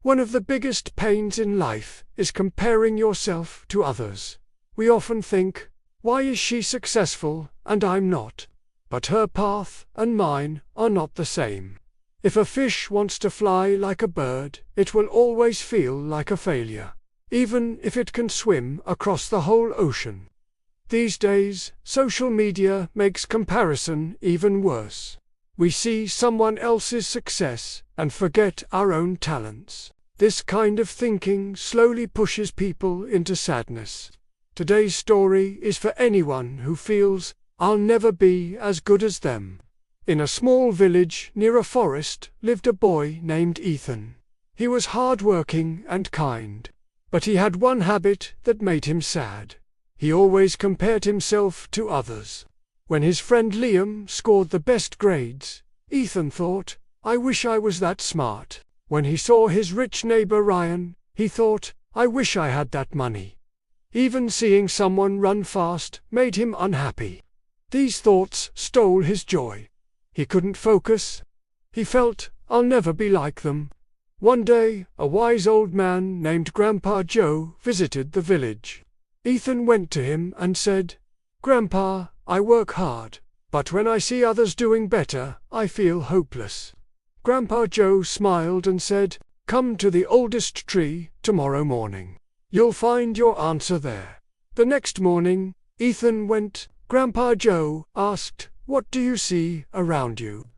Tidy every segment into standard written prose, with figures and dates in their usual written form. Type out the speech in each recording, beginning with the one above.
One of the biggest pains in life is comparing yourself to others. We often think, why is she successful and I'm not? But her path and mine are not the same. If a fish wants to fly like a bird, it will always feel like a failure, even if it can swim across the whole ocean. These days, social media makes comparison even worse. We see someone else's success and forget our own talents. This kind of thinking slowly pushes people into sadness. Today's story is for anyone who feels, I'll never be as good as them. In a small village near a forest lived a boy named Ethan. He was hardworking and kind, but he had one habit that made him sad. He always compared himself to others. When his friend Liam scored the best grades, Ethan thought, I wish I was that smart. When he saw his rich neighbor Ryan, he thought, I wish I had that money. Even seeing someone run fast made him unhappy. These thoughts stole his joy. He couldn't focus. He felt, I'll never be like them. One day, a wise old man named Grandpa Joe visited the village. Ethan went to him and said, Grandpa, I work hard, but when I see others doing better, I feel hopeless. Grandpa Joe smiled and said, come to the oldest tree tomorrow morning. You'll find your answer there. The next morning, Ethan went. Grandpa Joe asked, what do you see around you?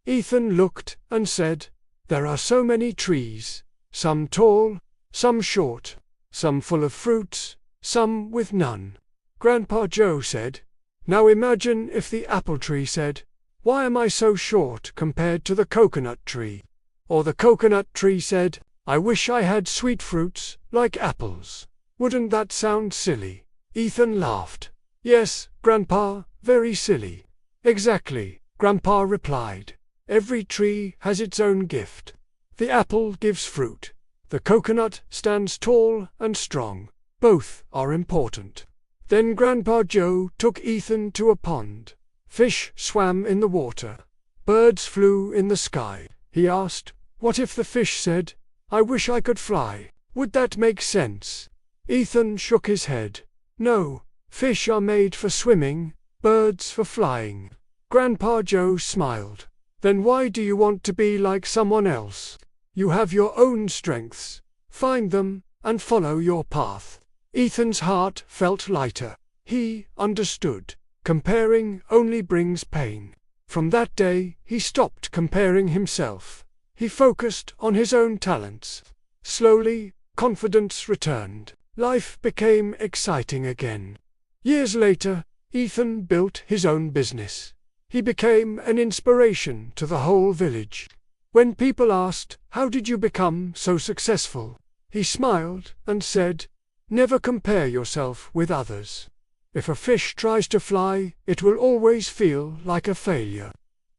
Ethan looked and said, there are so many trees, some tall, some short, some full of fruits, some with none. Grandpa Joe said, now imagine if the apple tree said, why am I so short compared to the coconut tree? Or the coconut tree said, I wish I had sweet fruits like apples. Wouldn't that sound silly? Ethan laughed. Yes, Grandpa, very silly. Exactly, Grandpa replied. Every tree has its own gift. The apple gives fruit. The coconut stands tall and strong. Both are important. Then Grandpa Joe took Ethan to a pond. Fish swam in the water. Birds flew in the sky. He asked, what if the fish said, I wish I could fly? Would that make sense? Ethan shook his head. No, fish are made for swimming, birds for flying. Grandpa Joe smiled. Then why do you want to be like someone else? You have your own strengths. Find them and follow your path. Ethan's heart felt lighter. He understood. Comparing only brings pain. From that day, he stopped comparing himself. He focused on his own talents. Slowly, confidence returned. Life became exciting again. Years later, Ethan built his own business. He became an inspiration to the whole village. When people asked, how did you become so successful? He smiled and said, never compare yourself with others. If a fish tries to fly, it will always feel like a failure.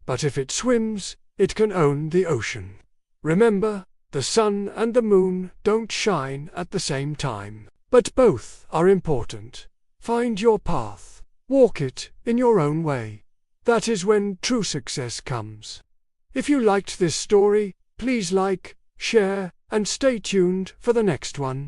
But if it swims, it can own the ocean. Remember, the sun and the moon don't shine at the same time, but both are important. Find your path. Walk it in your own way. That is when true success comes. If you liked this story, please like, share, and stay tuned for the next one.